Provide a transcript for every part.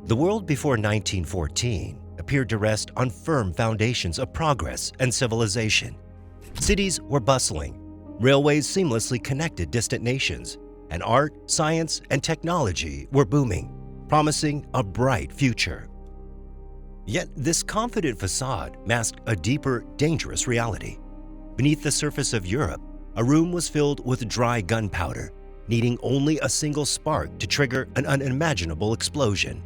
The world before 1914 appeared to rest on firm foundations of progress and civilization. Cities were bustling, railways seamlessly connected distant nations, and art, science, and technology were booming, promising a bright future. Yet this confident facade masked a deeper, dangerous reality. Beneath the surface of Europe, a room was filled with dry gunpowder, needing only a single spark to trigger an unimaginable explosion.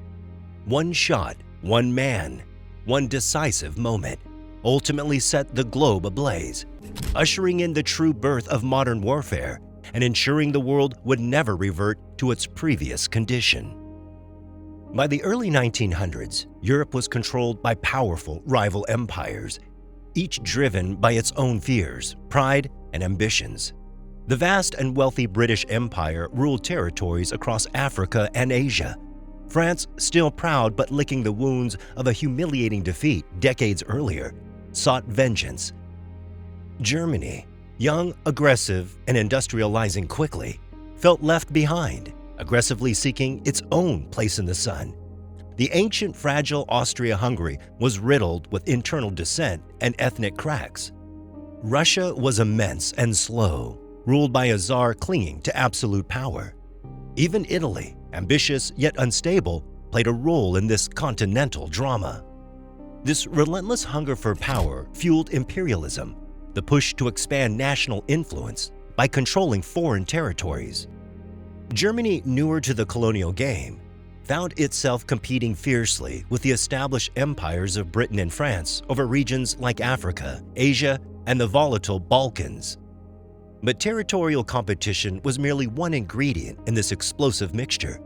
One shot, one man, one decisive moment ultimately set the globe ablaze, ushering in the true birth of modern warfare and ensuring the world would never revert to its previous condition. By the early 1900s, Europe was controlled by powerful rival empires, each driven by its own fears, pride, and ambitions. The vast and wealthy British Empire ruled territories across Africa and Asia. France, still proud but licking the wounds of a humiliating defeat decades earlier, sought vengeance. Germany, young, aggressive, and industrializing quickly, felt left behind, aggressively seeking its own place in the sun. The ancient, fragile Austria-Hungary was riddled with internal dissent and ethnic cracks. Russia was immense and slow, ruled by a czar clinging to absolute power. Even Italy, ambitious yet unstable, played a role in this continental drama. This relentless hunger for power fueled imperialism, the push to expand national influence by controlling foreign territories. Germany, newer to the colonial game, found itself competing fiercely with the established empires of Britain and France over regions like Africa, Asia, and the volatile Balkans. But territorial competition was merely one ingredient in this explosive mixture.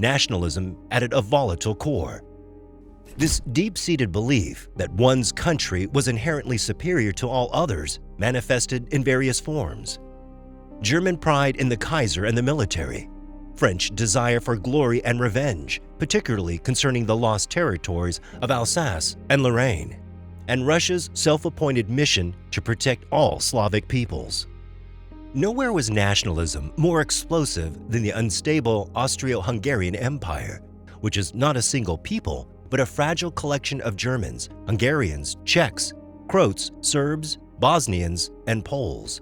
Nationalism added a volatile core. This deep-seated belief that one's country was inherently superior to all others manifested in various forms. German pride in the Kaiser and the military, French desire for glory and revenge, particularly concerning the lost territories of Alsace and Lorraine, and Russia's self-appointed mission to protect all Slavic peoples. Nowhere was nationalism more explosive than the unstable Austro-Hungarian Empire, which is not a single people, but a fragile collection of Germans, Hungarians, Czechs, Croats, Serbs, Bosnians, and Poles.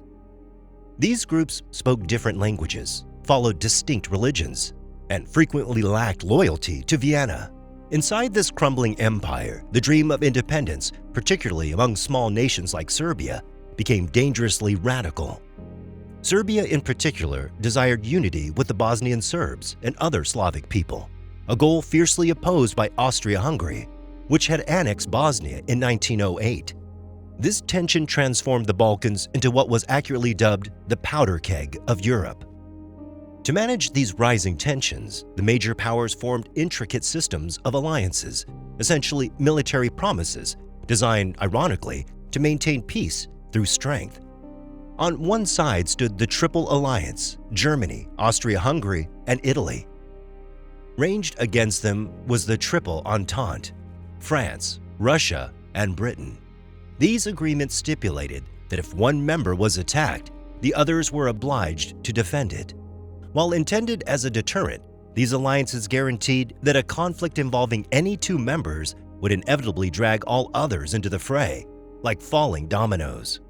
These groups spoke different languages, followed distinct religions, and frequently lacked loyalty to Vienna. Inside this crumbling empire, the dream of independence, particularly among small nations like Serbia, became dangerously radical. Serbia in particular desired unity with the Bosnian Serbs and other Slavic people, a goal fiercely opposed by Austria-Hungary, which had annexed Bosnia in 1908. This tension transformed the Balkans into what was accurately dubbed the powder keg of Europe. To manage these rising tensions, the major powers formed intricate systems of alliances, essentially military promises, designed, ironically, to maintain peace through strength. On one side stood the Triple Alliance, Germany, Austria-Hungary, and Italy. Ranged against them was the Triple Entente, France, Russia, and Britain. These agreements stipulated that if one member was attacked, the others were obliged to defend it. While intended as a deterrent, these alliances guaranteed that a conflict involving any two members would inevitably drag all others into the fray, like falling dominoes.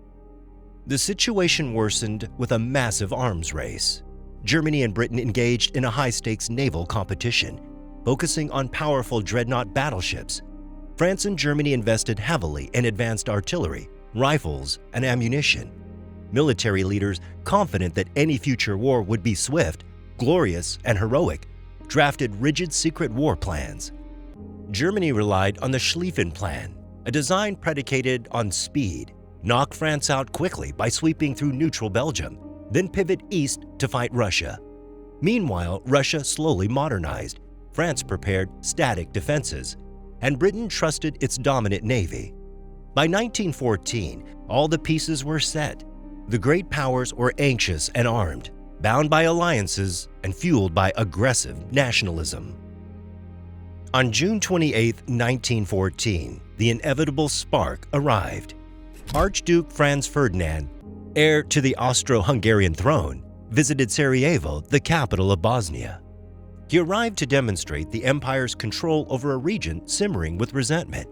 The situation worsened with a massive arms race. Germany and Britain engaged in a high-stakes naval competition, focusing on powerful dreadnought battleships. France and Germany invested heavily in advanced artillery, rifles, and ammunition. Military leaders, confident that any future war would be swift, glorious, and heroic, drafted rigid secret war plans. Germany relied on the Schlieffen Plan, a design predicated on speed. Knock France out quickly by sweeping through neutral Belgium, then pivot east to fight Russia. Meanwhile, Russia slowly modernized, France prepared static defenses, and Britain trusted its dominant navy. By 1914, all the pieces were set. The great powers were anxious and armed, bound by alliances and fueled by aggressive nationalism. On June 28, 1914, the inevitable spark arrived. Archduke Franz Ferdinand, heir to the Austro-Hungarian throne, visited Sarajevo, the capital of Bosnia. He arrived to demonstrate the empire's control over a region simmering with resentment.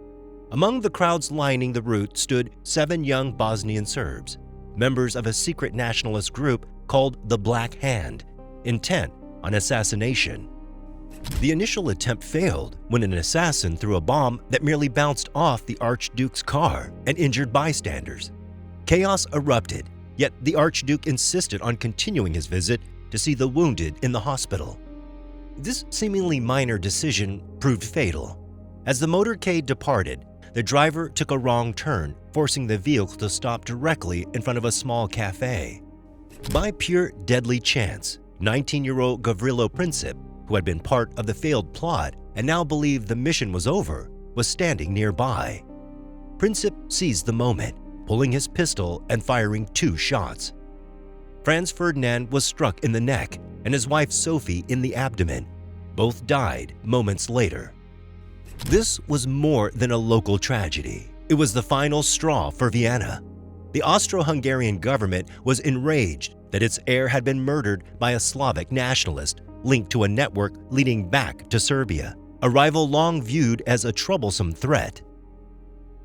Among the crowds lining the route stood 7 young Bosnian Serbs, members of a secret nationalist group called the Black Hand, intent on assassination. The initial attempt failed when an assassin threw a bomb that merely bounced off the Archduke's car and injured bystanders. Chaos erupted, yet the Archduke insisted on continuing his visit to see the wounded in the hospital. This seemingly minor decision proved fatal. As the motorcade departed, the driver took a wrong turn, forcing the vehicle to stop directly in front of a small cafe. By pure deadly chance, 19-year-old Gavrilo Princip, who had been part of the failed plot and now believed the mission was over, was standing nearby. Princip seized the moment, pulling his pistol and firing 2 shots. Franz Ferdinand was struck in the neck and his wife Sophie in the abdomen. Both died moments later. This was more than a local tragedy. It was the final straw for Vienna. The Austro-Hungarian government was enraged that its heir had been murdered by a Slavic nationalist linked to a network leading back to Serbia, a rival long viewed as a troublesome threat.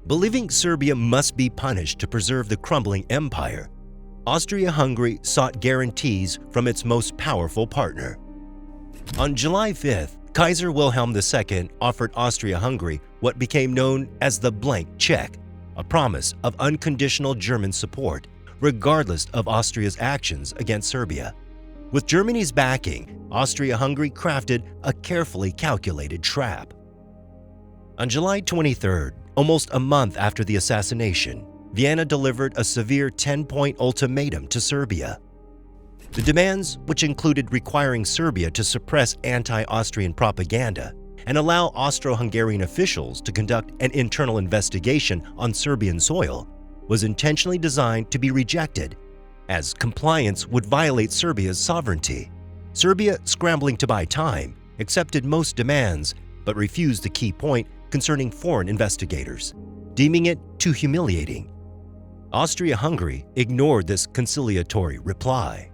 Believing Serbia must be punished to preserve the crumbling empire, Austria-Hungary sought guarantees from its most powerful partner. On July 5th, Kaiser Wilhelm II offered Austria-Hungary what became known as the blank check, a promise of unconditional German support, regardless of Austria's actions against Serbia. With Germany's backing, Austria-Hungary crafted a carefully calculated trap. On July 23rd, almost a month after the assassination, Vienna delivered a severe 10-point ultimatum to Serbia. The demands, which included requiring Serbia to suppress anti-Austrian propaganda and allow Austro-Hungarian officials to conduct an internal investigation on Serbian soil, was intentionally designed to be rejected, as compliance would violate Serbia's sovereignty. Serbia, scrambling to buy time, accepted most demands but refused the key point concerning foreign investigators, deeming it too humiliating. Austria-Hungary ignored this conciliatory reply.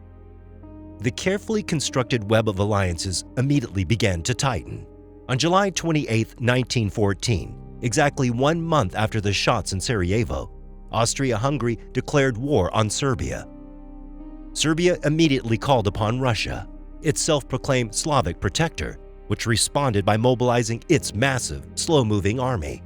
The carefully constructed web of alliances immediately began to tighten. On July 28, 1914, exactly 1 month after the shots in Sarajevo, Austria-Hungary declared war on Serbia. Serbia immediately called upon Russia, its self-proclaimed Slavic protector, which responded by mobilizing its massive, slow-moving army.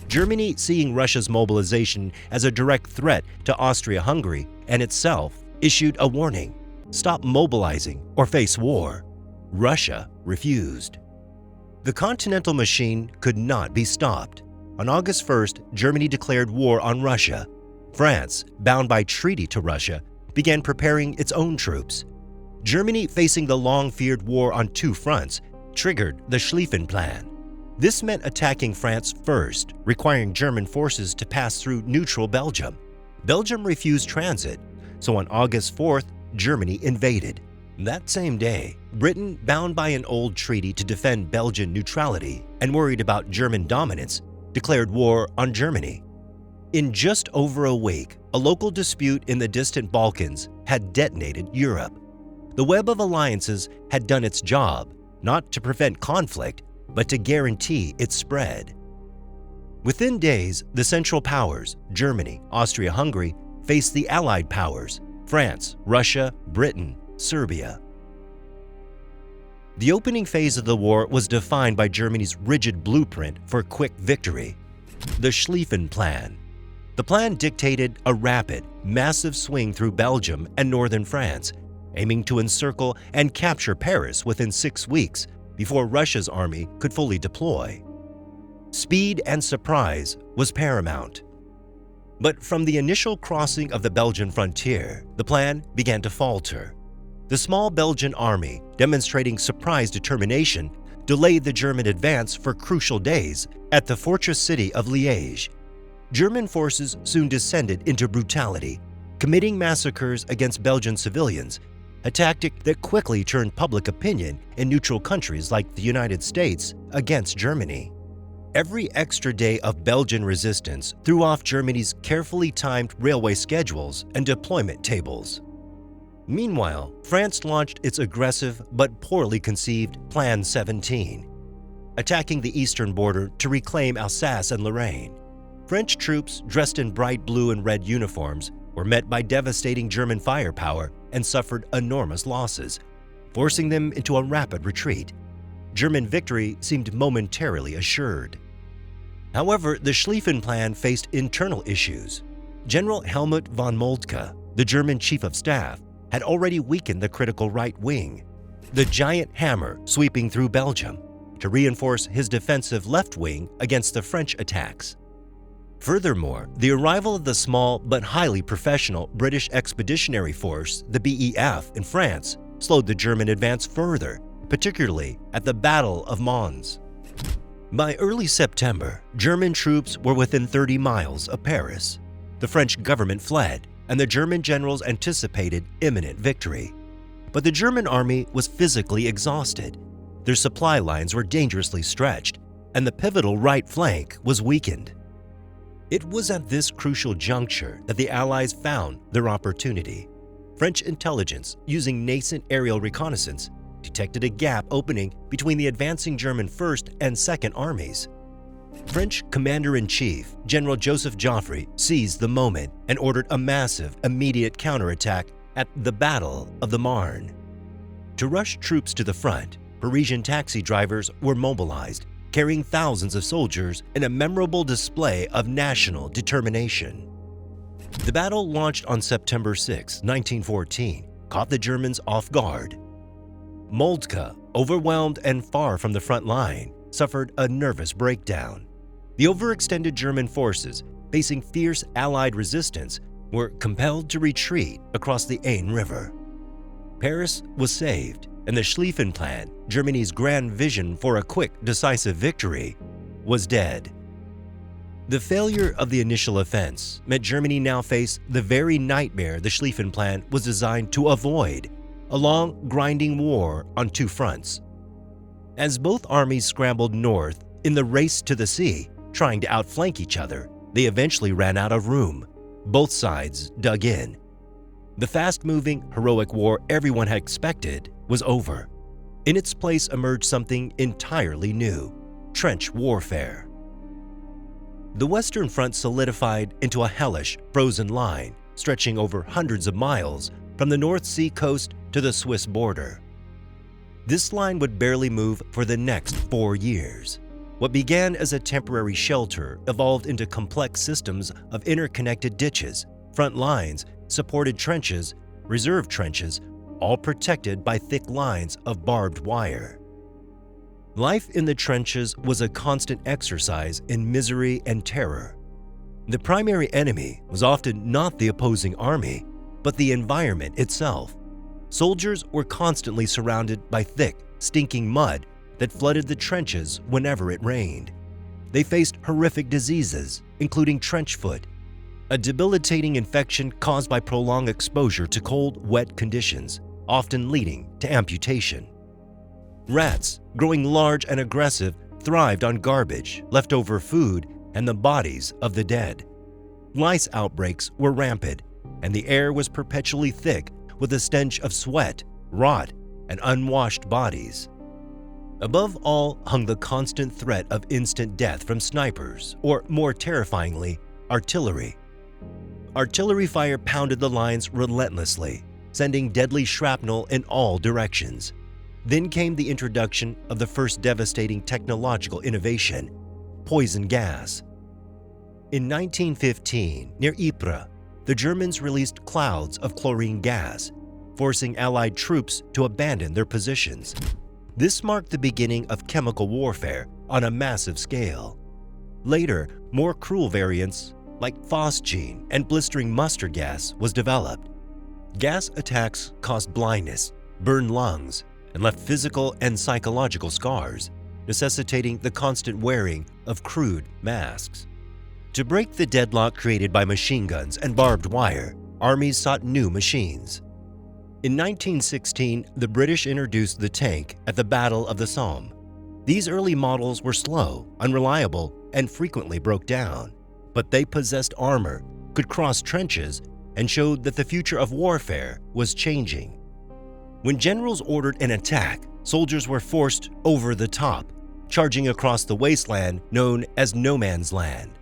Germany, seeing Russia's mobilization as a direct threat to Austria-Hungary and itself, issued a warning: stop mobilizing or face war. Russia refused. The Continental machine could not be stopped. On August 1st, Germany declared war on Russia. France, bound by treaty to Russia, began preparing its own troops. Germany, facing the long-feared war on 2 fronts, triggered the Schlieffen Plan. This meant attacking France first, requiring German forces to pass through neutral Belgium. Belgium refused transit, so on August 4th, Germany invaded. That same day, Britain, bound by an old treaty to defend Belgian neutrality and worried about German dominance, declared war on Germany. In just over a week, a local dispute in the distant Balkans had detonated Europe. The web of alliances had done its job, not to prevent conflict, but to guarantee its spread. Within days, the Central Powers, Germany, Austria-Hungary, faced the Allied powers, France, Russia, Britain, Serbia. The opening phase of the war was defined by Germany's rigid blueprint for quick victory, the Schlieffen Plan. The plan dictated a rapid, massive swing through Belgium and northern France, aiming to encircle and capture Paris within 6 weeks before Russia's army could fully deploy. Speed and surprise was paramount. But from the initial crossing of the Belgian frontier, the plan began to falter. The small Belgian army, demonstrating surprise determination, delayed the German advance for crucial days at the fortress city of Liège. German forces soon descended into brutality, committing massacres against Belgian civilians, a tactic that quickly turned public opinion in neutral countries like the United States against Germany. Every extra day of Belgian resistance threw off Germany's carefully timed railway schedules and deployment tables. Meanwhile, France launched its aggressive but poorly conceived Plan 17, attacking the eastern border to reclaim Alsace and Lorraine. French troops dressed in bright blue and red uniforms were met by devastating German firepower and suffered enormous losses, forcing them into a rapid retreat. German victory seemed momentarily assured. However, the Schlieffen Plan faced internal issues. General Helmut von Moltke, the German chief of staff, had already weakened the critical right wing, the giant hammer sweeping through Belgium, to reinforce his defensive left wing against the French attacks. Furthermore, the arrival of the small but highly professional British Expeditionary Force, the BEF, in France slowed the German advance further, particularly at the Battle of Mons. By early September, German troops were within 30 miles of Paris. The French government fled, and the German generals anticipated imminent victory. But the German army was physically exhausted. Their supply lines were dangerously stretched, and the pivotal right flank was weakened. It was at this crucial juncture that the Allies found their opportunity. French intelligence, using nascent aerial reconnaissance, detected a gap opening between the advancing German 1st and 2nd armies. French Commander-in-Chief General Joseph Joffre seized the moment and ordered a massive, immediate counterattack at the Battle of the Marne. To rush troops to the front, Parisian taxi drivers were mobilized, carrying thousands of soldiers in a memorable display of national determination. The battle, launched on September 6, 1914, caught the Germans off guard. Moltke, overwhelmed and far from the front line, suffered a nervous breakdown. The overextended German forces, facing fierce Allied resistance, were compelled to retreat across the Aisne River. Paris was saved, and the Schlieffen Plan, Germany's grand vision for a quick, decisive victory, was dead. The failure of the initial offense meant Germany now faced the very nightmare the Schlieffen Plan was designed to avoid: a long, grinding war on two fronts. As both armies scrambled north in the race to the sea, trying to outflank each other, they eventually ran out of room. Both sides dug in. The fast-moving, heroic war everyone had expected was over. In its place emerged something entirely new: trench warfare. The Western Front solidified into a hellish, frozen line stretching over hundreds of miles from the North Sea coast to the Swiss border. This line would barely move for the next 4 years. What began as a temporary shelter evolved into complex systems of interconnected ditches, front lines, supported trenches, reserve trenches, all protected by thick lines of barbed wire. Life in the trenches was a constant exercise in misery and terror. The primary enemy was often not the opposing army, but the environment itself. Soldiers were constantly surrounded by thick, stinking mud that flooded the trenches whenever it rained. They faced horrific diseases, including trench foot, a debilitating infection caused by prolonged exposure to cold, wet conditions, often leading to amputation. Rats, growing large and aggressive, thrived on garbage, leftover food, and the bodies of the dead. Lice outbreaks were rampant, and the air was perpetually thick with a stench of sweat, rot, and unwashed bodies. Above all hung the constant threat of instant death from snipers, or more terrifyingly, artillery. Artillery fire pounded the lines relentlessly, sending deadly shrapnel in all directions. Then came the introduction of the first devastating technological innovation: poison gas. In 1915, near Ypres, the Germans released clouds of chlorine gas, forcing Allied troops to abandon their positions. This marked the beginning of chemical warfare on a massive scale. Later, more cruel variants like phosgene and blistering mustard gas was developed. Gas attacks caused blindness, burned lungs, and left physical and psychological scars, necessitating the constant wearing of crude masks. To break the deadlock created by machine guns and barbed wire, armies sought new machines. In 1916, the British introduced the tank at the Battle of the Somme. These early models were slow, unreliable, and frequently broke down, but they possessed armor, could cross trenches, and showed that the future of warfare was changing. When generals ordered an attack, soldiers were forced over the top, charging across the wasteland known as No Man's Land.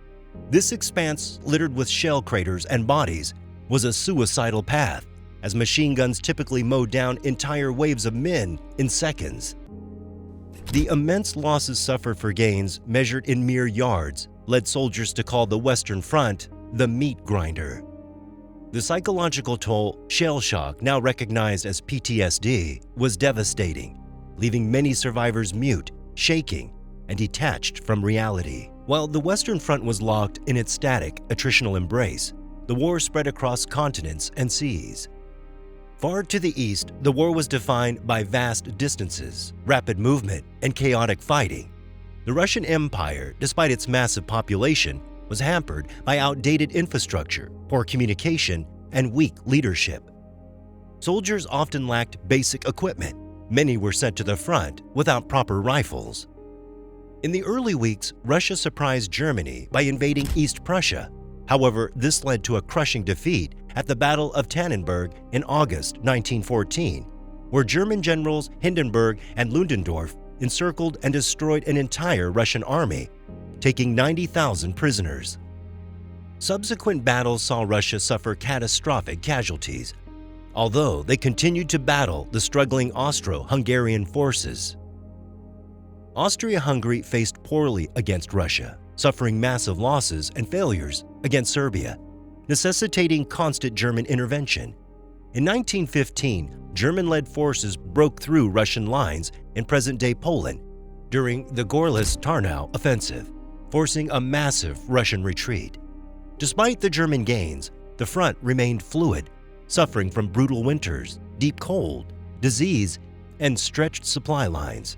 This expanse, littered with shell craters and bodies, was a suicidal path, as machine guns typically mowed down entire waves of men in seconds. The immense losses suffered for gains measured in mere yards led soldiers to call the Western Front the meat grinder. The psychological toll, shell shock, now recognized as PTSD, was devastating, leaving many survivors mute, shaking, and detached from reality. While the Western Front was locked in its static, attritional embrace, the war spread across continents and seas. Far to the east, the war was defined by vast distances, rapid movement, and chaotic fighting. The Russian Empire, despite its massive population, was hampered by outdated infrastructure, poor communication, and weak leadership. Soldiers often lacked basic equipment. Many were sent to the front without proper rifles. In the early weeks, Russia surprised Germany by invading East Prussia. However, this led to a crushing defeat at the Battle of Tannenberg in August 1914, where German generals Hindenburg and Ludendorff encircled and destroyed an entire Russian army, taking 90,000 prisoners. Subsequent battles saw Russia suffer catastrophic casualties, although they continued to battle the struggling Austro-Hungarian forces. Austria-Hungary faced poorly against Russia, suffering massive losses and failures against Serbia, necessitating constant German intervention. In 1915, German-led forces broke through Russian lines in present-day Poland during the Gorlice-Tarnow offensive, forcing a massive Russian retreat. Despite the German gains, the front remained fluid, suffering from brutal winters, deep cold, disease, and stretched supply lines.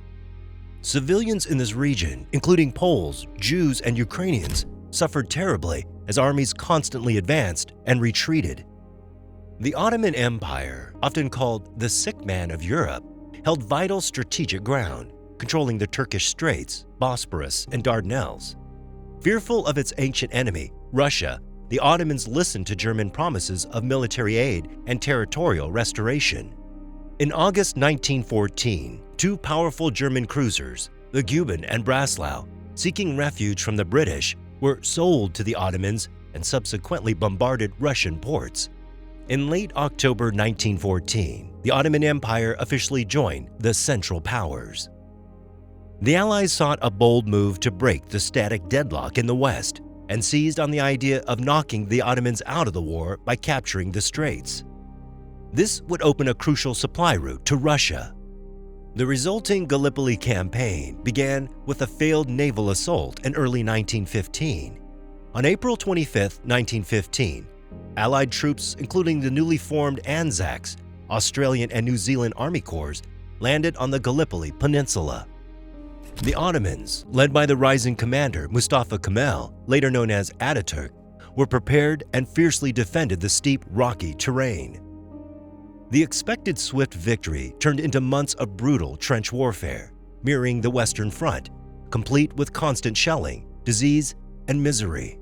Civilians in this region, including Poles, Jews, and Ukrainians, suffered terribly as armies constantly advanced and retreated. The Ottoman Empire, often called the sick man of Europe, held vital strategic ground, controlling the Turkish Straits, Bosporus, and Dardanelles. Fearful of its ancient enemy, Russia, the Ottomans listened to German promises of military aid and territorial restoration. In August 1914, two powerful German cruisers, the Guben and Breslau, seeking refuge from the British, were sold to the Ottomans and subsequently bombarded Russian ports. In late October 1914, the Ottoman Empire officially joined the Central Powers. The Allies sought a bold move to break the static deadlock in the West and seized on the idea of knocking the Ottomans out of the war by capturing the Straits. This would open a crucial supply route to Russia. The resulting Gallipoli campaign began with a failed naval assault in early 1915. On April 25, 1915, Allied troops, including the newly formed Anzacs, Australian and New Zealand Army Corps, landed on the Gallipoli Peninsula. The Ottomans, led by the rising commander Mustafa Kemal, later known as Ataturk, were prepared and fiercely defended the steep, rocky terrain. The expected swift victory turned into months of brutal trench warfare, mirroring the Western Front, complete with constant shelling, disease, and misery.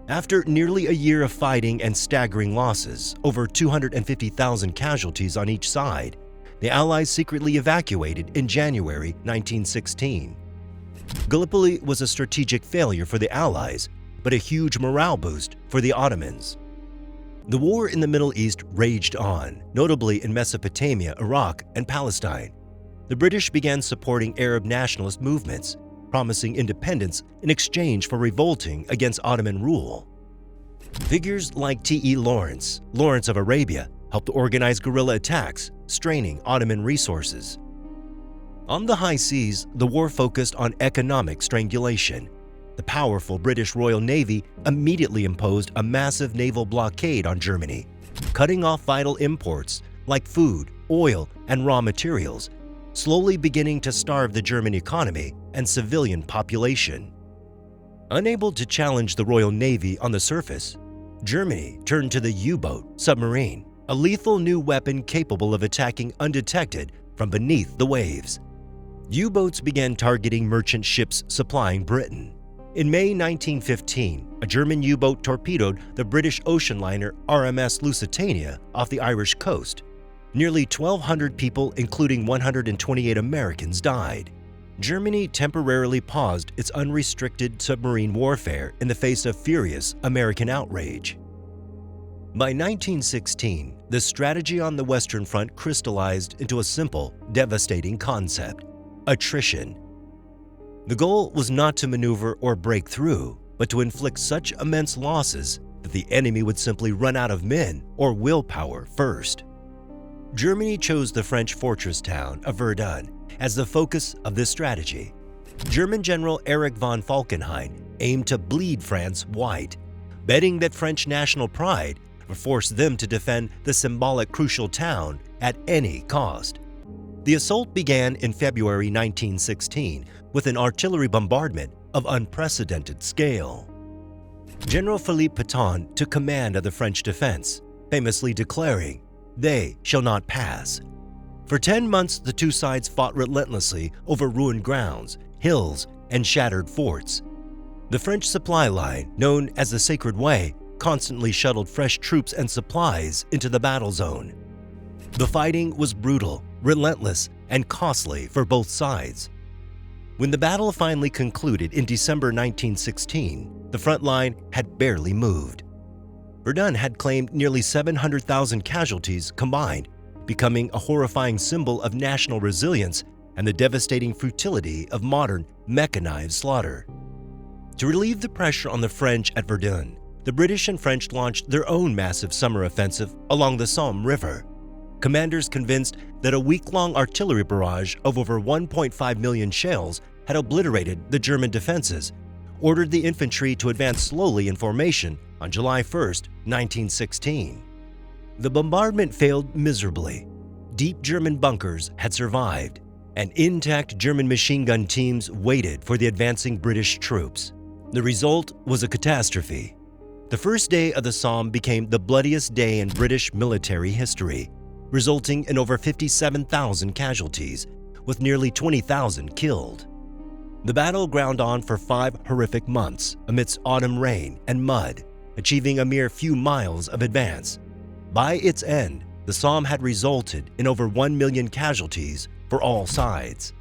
After nearly a year of fighting and staggering losses, over 250,000 casualties on each side, the Allies secretly evacuated in January 1916. Gallipoli was a strategic failure for the Allies, but a huge morale boost for the Ottomans. The war in the Middle East raged on, notably in Mesopotamia, Iraq, and Palestine. The British began supporting Arab nationalist movements, promising independence in exchange for revolting against Ottoman rule. Figures like T.E. Lawrence of Arabia, helped organize guerrilla attacks, straining Ottoman resources. On the high seas, the war focused on economic strangulation. The powerful British Royal Navy immediately imposed a massive naval blockade on Germany, cutting off vital imports like food, oil, and raw materials, slowly beginning to starve the German economy and civilian population. Unable to challenge the Royal Navy on the surface, Germany turned to the U-boat submarine, a lethal new weapon capable of attacking undetected from beneath the waves. U-boats began targeting merchant ships supplying Britain. In May 1915, a German U-boat torpedoed the British ocean liner RMS Lusitania off the Irish coast. Nearly 1,200 people, including 128 Americans, died. Germany temporarily paused its unrestricted submarine warfare in the face of furious American outrage. By 1916, the strategy on the Western Front crystallized into a simple, devastating concept: attrition. The goal was not to maneuver or break through, but to inflict such immense losses that the enemy would simply run out of men or willpower first. Germany chose the French fortress town of Verdun as the focus of this strategy. German General Erich von Falkenhayn aimed to bleed France white, betting that French national pride would force them to defend the symbolic crucial town at any cost. The assault began in February 1916 with an artillery bombardment of unprecedented scale. General Philippe Pétain took command of the French defense, famously declaring, "They shall not pass." For 10 months, the two sides fought relentlessly over ruined grounds, hills, and shattered forts. The French supply line, known as the Sacred Way, constantly shuttled fresh troops and supplies into the battle zone. The fighting was brutal, relentless, and costly for both sides. When the battle finally concluded in December 1916, the front line had barely moved. Verdun had claimed nearly 700,000 casualties combined, becoming a horrifying symbol of national resilience and the devastating futility of modern mechanized slaughter. To relieve the pressure on the French at Verdun, the British and French launched their own massive summer offensive along the Somme River. Commanders convinced that a week-long artillery barrage of over 1.5 million shells had obliterated the German defenses, ordered the infantry to advance slowly in formation on July 1, 1916. The bombardment failed miserably. Deep German bunkers had survived, and intact German machine gun teams waited for the advancing British troops. The result was a catastrophe. The first day of the Somme became the bloodiest day in British military history, resulting in over 57,000 casualties, with nearly 20,000 killed. The battle ground on for 5 horrific months amidst autumn rain and mud, achieving a mere few miles of advance. By its end, the Somme had resulted in over 1 million casualties for all sides.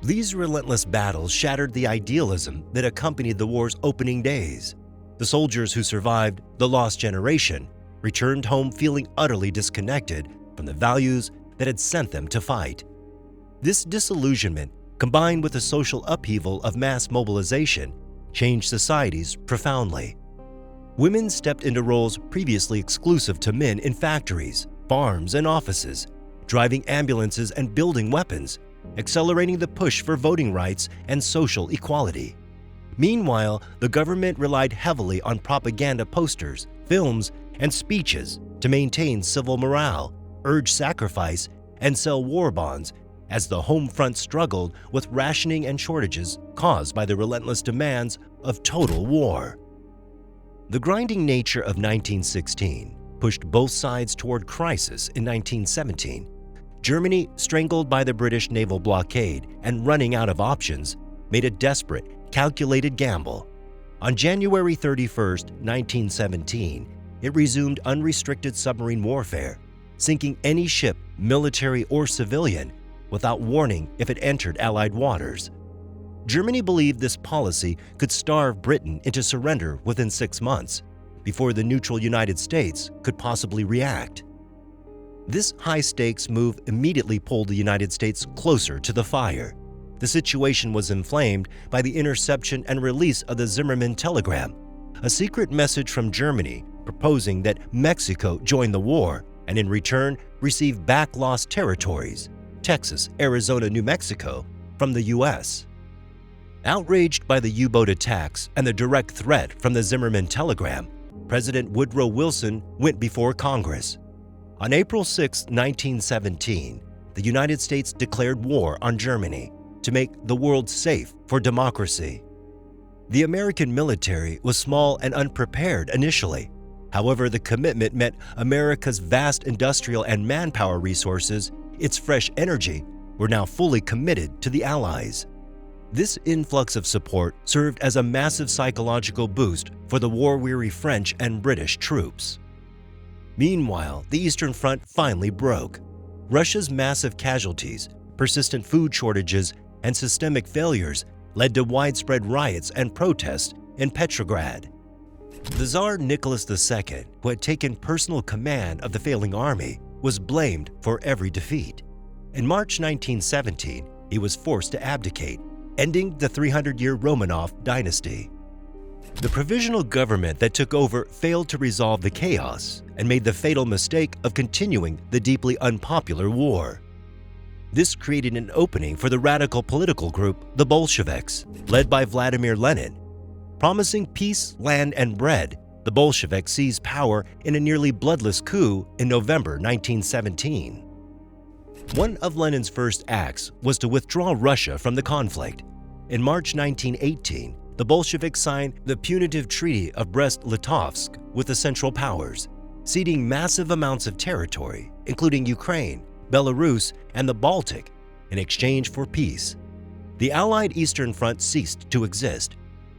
These relentless battles shattered the idealism that accompanied the war's opening days. The soldiers who survived the lost generation returned home feeling utterly disconnected from the values that had sent them to fight. This disillusionment, combined with the social upheaval of mass mobilization, changed societies profoundly. Women stepped into roles previously exclusive to men in factories, farms, and offices, driving ambulances and building weapons, accelerating the push for voting rights and social equality. Meanwhile, the government relied heavily on propaganda posters, films, and speeches to maintain civil morale, urge sacrifice, and sell war bonds as the home front struggled with rationing and shortages caused by the relentless demands of total war. The grinding nature of 1916 pushed both sides toward crisis in 1917. Germany, strangled by the British naval blockade and running out of options, made a desperate, calculated gamble. On January 31, 1917, it resumed unrestricted submarine warfare, sinking any ship, military or civilian, without warning if it entered Allied waters. Germany believed this policy could starve Britain into surrender within 6 months, before the neutral United States could possibly react. This high-stakes move immediately pulled the United States closer to the fire. The situation was inflamed by the interception and release of the Zimmermann telegram, a secret message from Germany proposing that Mexico join the war and in return receive back lost territories, Texas, Arizona, New Mexico, from the U.S. Outraged by the U-boat attacks and the direct threat from the Zimmermann telegram, President Woodrow Wilson went before Congress. On April 6, 1917, the United States declared war on Germany to make the world safe for democracy. The American military was small and unprepared initially. However, the commitment meant America's vast industrial and manpower resources, its fresh energy, were now fully committed to the Allies. This influx of support served as a massive psychological boost for the war-weary French and British troops. Meanwhile, the Eastern Front finally broke. Russia's massive casualties, persistent food shortages, and systemic failures led to widespread riots and protests in Petrograd. The Tsar Nicholas II, who had taken personal command of the failing army, was blamed for every defeat. In March 1917, he was forced to abdicate, ending the 300-year Romanov dynasty. The provisional government that took over failed to resolve the chaos and made the fatal mistake of continuing the deeply unpopular war. This created an opening for the radical political group, the Bolsheviks, led by Vladimir Lenin. Promising peace, land, and bread, the Bolsheviks seized power in a nearly bloodless coup in November 1917. One of Lenin's first acts was to withdraw Russia from the conflict. In March 1918, the Bolsheviks signed the punitive Treaty of Brest-Litovsk with the Central Powers, ceding massive amounts of territory, including Ukraine, Belarus, and the Baltic, in exchange for peace. The Allied Eastern Front ceased to exist.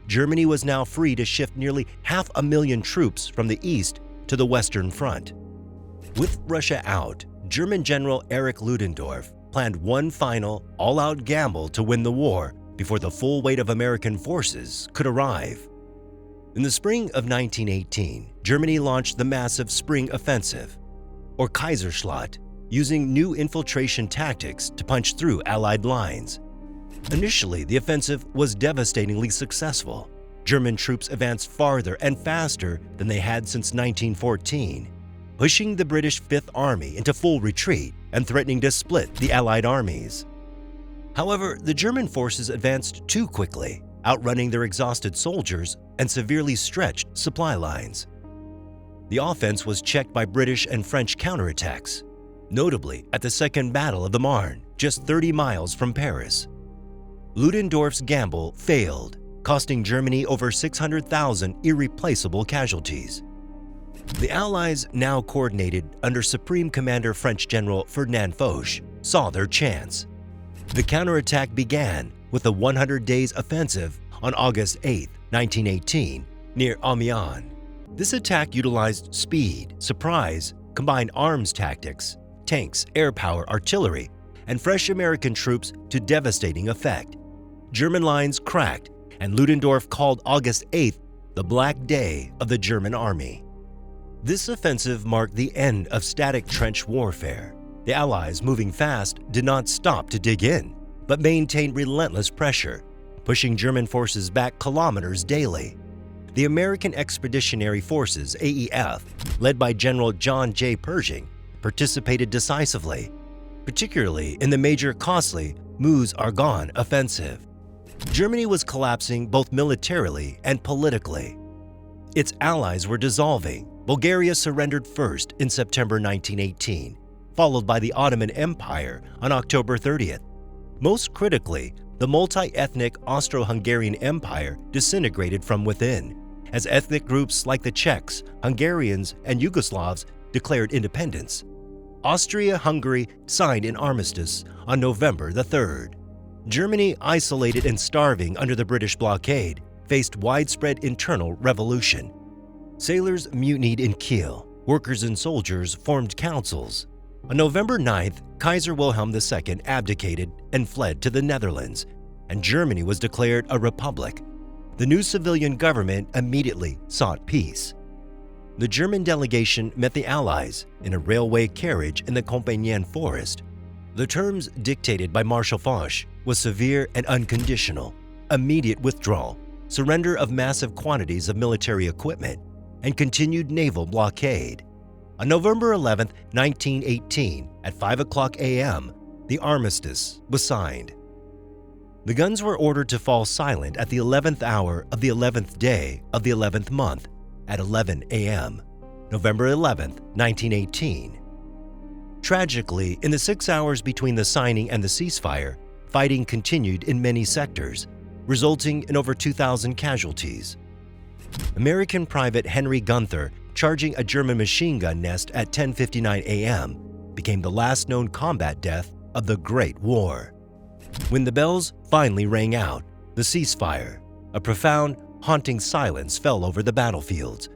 Germany was now free to shift nearly 500,000 troops from the east to the Western Front. With Russia out, German General Erich Ludendorff planned one final, all-out gamble to win the war before the full weight of American forces could arrive. In the spring of 1918, Germany launched the massive Spring Offensive, or Kaiserschlacht, using new infiltration tactics to punch through Allied lines. Initially, the offensive was devastatingly successful. German troops advanced farther and faster than they had since 1914, pushing the British Fifth Army into full retreat and threatening to split the Allied armies. However, the German forces advanced too quickly, outrunning their exhausted soldiers and severely stretched supply lines. The offense was checked by British and French counterattacks, notably at the Second Battle of the Marne, just 30 miles from Paris. Ludendorff's gamble failed, costing Germany over 600,000 irreplaceable casualties. The Allies, now coordinated under Supreme Commander French General Ferdinand Foch, saw their chance. The counterattack began with the 100 Days Offensive on August 8, 1918, near Amiens. This attack utilized speed, surprise, combined arms tactics, tanks, air power, artillery, and fresh American troops to devastating effect. German lines cracked, and Ludendorff called August 8th the Black Day of the German Army. This offensive marked the end of static trench warfare. The Allies, moving fast, did not stop to dig in, but maintained relentless pressure, pushing German forces back kilometers daily. The American Expeditionary Forces, AEF, led by General John J. Pershing, participated decisively, particularly in the major costly Meuse-Argonne offensive. Germany was collapsing both militarily and politically. Its allies were dissolving. Bulgaria surrendered first in September 1918, followed by the Ottoman Empire on October 30th. Most critically, the multi-ethnic Austro-Hungarian Empire disintegrated from within, as ethnic groups like the Czechs, Hungarians, and Yugoslavs declared independence. Austria-Hungary signed an armistice on November the 3rd. Germany, isolated and starving under the British blockade, faced widespread internal revolution. Sailors mutinied in Kiel. Workers and soldiers formed councils. On November 9th, Kaiser Wilhelm II abdicated and fled to the Netherlands, and Germany was declared a republic. The new civilian government immediately sought peace. The German delegation met the Allies in a railway carriage in the Compiègne forest. The terms dictated by Marshal Foch was severe and unconditional: immediate withdrawal, surrender of massive quantities of military equipment, and continued naval blockade. On November 11, 1918, at 5:00 a.m., the armistice was signed. The guns were ordered to fall silent at the 11th hour of the 11th day of the 11th month at 11 a.m., November 11, 1918. Tragically, in the 6 hours between the signing and the ceasefire, fighting continued in many sectors, resulting in over 2,000 casualties. American Private Henry Gunther, charging a German machine gun nest at 10:59 a.m., became the last known combat death of the Great War. When the bells finally rang out, the ceasefire, a profound, haunting silence fell over the battlefields.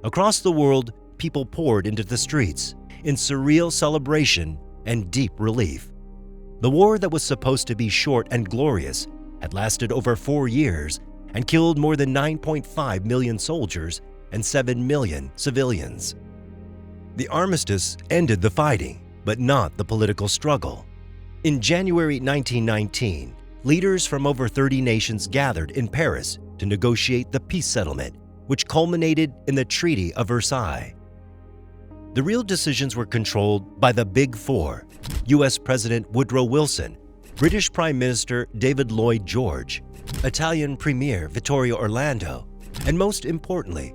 Across the world, people poured into the streets in surreal celebration and deep relief. The war that was supposed to be short and glorious had lasted over 4 years and killed more than 9.5 million soldiers and 7 million civilians. The armistice ended the fighting, but not the political struggle. In January 1919, leaders from over 30 nations gathered in Paris to negotiate the peace settlement, which culminated in the Treaty of Versailles. The real decisions were controlled by the Big Four: U.S. President Woodrow Wilson, British Prime Minister David Lloyd George, Italian Premier Vittorio Orlando, and most importantly,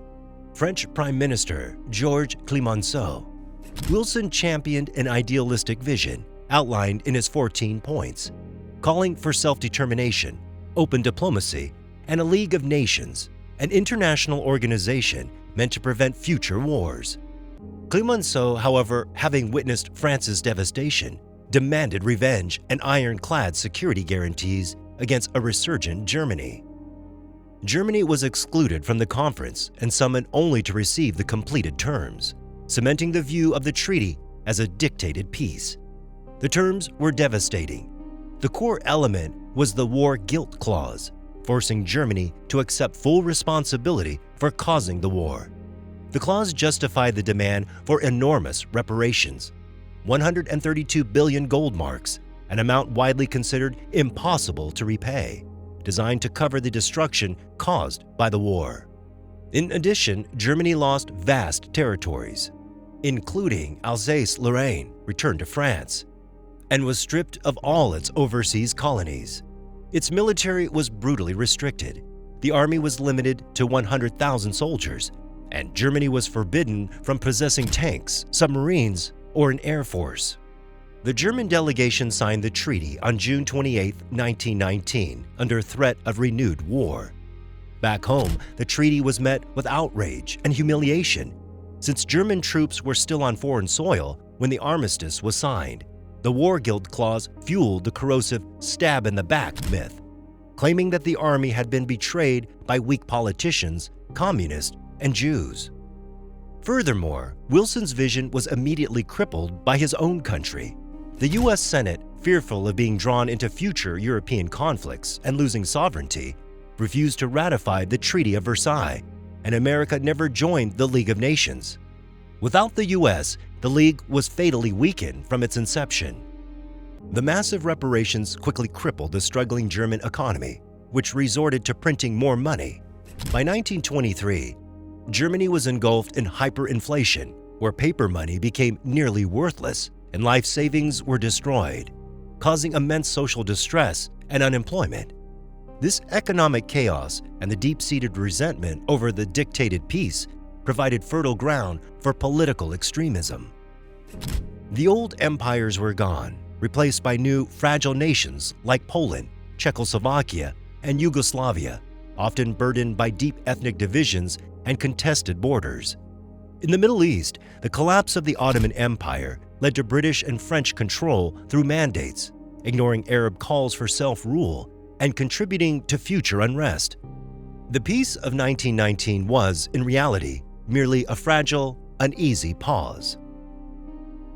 French Prime Minister Georges Clemenceau. Wilson championed an idealistic vision outlined in his 14 points, calling for self-determination, open diplomacy, and a League of Nations, an international organization meant to prevent future wars. Clemenceau, however, having witnessed France's devastation, demanded revenge and ironclad security guarantees against a resurgent Germany. Germany was excluded from the conference and summoned only to receive the completed terms, cementing the view of the treaty as a dictated peace. The terms were devastating. The core element was the War Guilt Clause, forcing Germany to accept full responsibility for causing the war. The clause justified the demand for enormous reparations, 132 billion gold marks, an amount widely considered impossible to repay, designed to cover the destruction caused by the war. In addition, Germany lost vast territories, including Alsace-Lorraine, returned to France, and was stripped of all its overseas colonies. Its military was brutally restricted. The army was limited to 100,000 soldiers, and Germany was forbidden from possessing tanks, submarines, or an air force. The German delegation signed the treaty on June 28, 1919, under threat of renewed war. Back home, the treaty was met with outrage and humiliation, since German troops were still on foreign soil when the armistice was signed. The War Guilt Clause fueled the corrosive stab-in-the-back myth, claiming that the army had been betrayed by weak politicians, communists, and Jews. Furthermore, Wilson's vision was immediately crippled by his own country. The U.S. Senate, fearful of being drawn into future European conflicts and losing sovereignty, refused to ratify the Treaty of Versailles, and America never joined the League of Nations. Without the U.S., the League was fatally weakened from its inception. The massive reparations quickly crippled the struggling German economy, which resorted to printing more money. By 1923, Germany was engulfed in hyperinflation, where paper money became nearly worthless and life savings were destroyed, causing immense social distress and unemployment. This economic chaos and the deep-seated resentment over the dictated peace provided fertile ground for political extremism. The old empires were gone, replaced by new, fragile nations like Poland, Czechoslovakia, and Yugoslavia, often burdened by deep ethnic divisions and contested borders. In the Middle East, the collapse of the Ottoman Empire led to British and French control through mandates, ignoring Arab calls for self-rule and contributing to future unrest. The peace of 1919 was, in reality, merely a fragile, uneasy pause.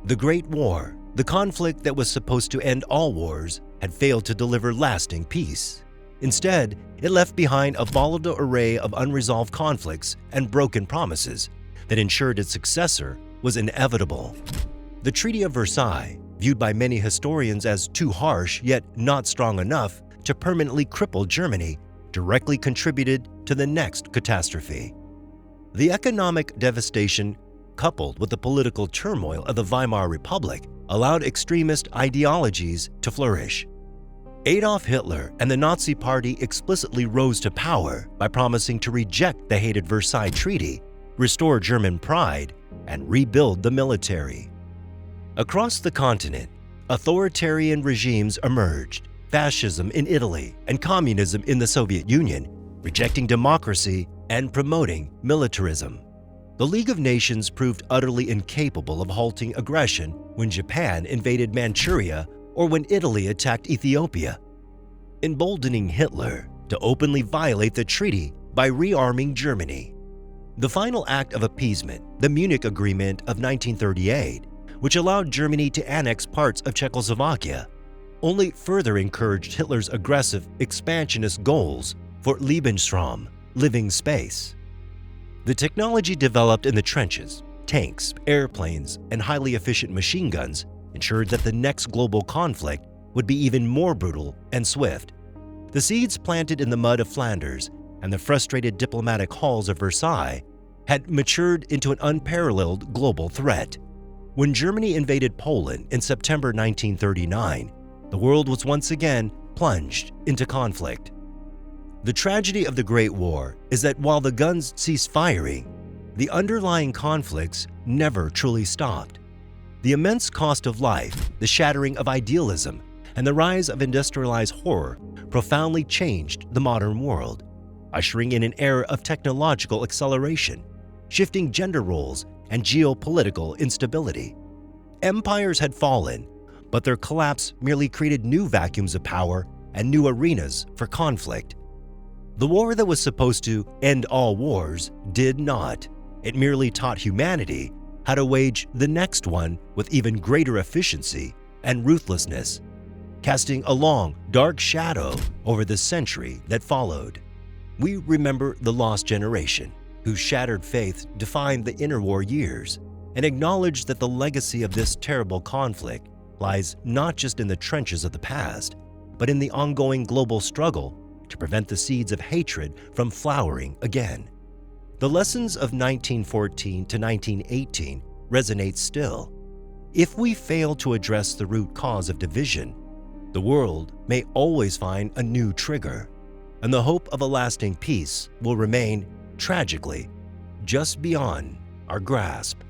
The Great War, the conflict that was supposed to end all wars, had failed to deliver lasting peace. Instead, it left behind a volatile array of unresolved conflicts and broken promises that ensured its successor was inevitable. The Treaty of Versailles, viewed by many historians as too harsh yet not strong enough to permanently cripple Germany, directly contributed to the next catastrophe. The economic devastation, coupled with the political turmoil of the Weimar Republic, allowed extremist ideologies to flourish. Adolf Hitler and the Nazi Party explicitly rose to power by promising to reject the hated Versailles Treaty, restore German pride, and rebuild the military. Across the continent, authoritarian regimes emerged, fascism in Italy and communism in the Soviet Union, rejecting democracy and promoting militarism. The League of Nations proved utterly incapable of halting aggression when Japan invaded Manchuria or when Italy attacked Ethiopia, emboldening Hitler to openly violate the treaty by rearming Germany. The final act of appeasement, the Munich Agreement of 1938, which allowed Germany to annex parts of Czechoslovakia, only further encouraged Hitler's aggressive, expansionist goals for Lebensraum, living space. The technology developed in the trenches, tanks, airplanes, and highly efficient machine guns ensured that the next global conflict would be even more brutal and swift. The seeds planted in the mud of Flanders and the frustrated diplomatic halls of Versailles had matured into an unparalleled global threat. When Germany invaded Poland in September 1939, the world was once again plunged into conflict. The tragedy of the Great War is that while the guns ceased firing, the underlying conflicts never truly stopped. The immense cost of life, the shattering of idealism, and the rise of industrialized horror profoundly changed the modern world, ushering in an era of technological acceleration, shifting gender roles, and geopolitical instability. Empires had fallen, but their collapse merely created new vacuums of power and new arenas for conflict. The war that was supposed to end all wars did not. It merely taught humanity how to wage the next one with even greater efficiency and ruthlessness, casting a long, dark shadow over the century that followed. We remember the lost generation, whose shattered faith defined the interwar years, and acknowledge that the legacy of this terrible conflict lies not just in the trenches of the past, but in the ongoing global struggle to prevent the seeds of hatred from flowering again. The lessons of 1914 to 1918 resonate still. If we fail to address the root cause of division, the world may always find a new trigger, and the hope of a lasting peace will remain, tragically, just beyond our grasp.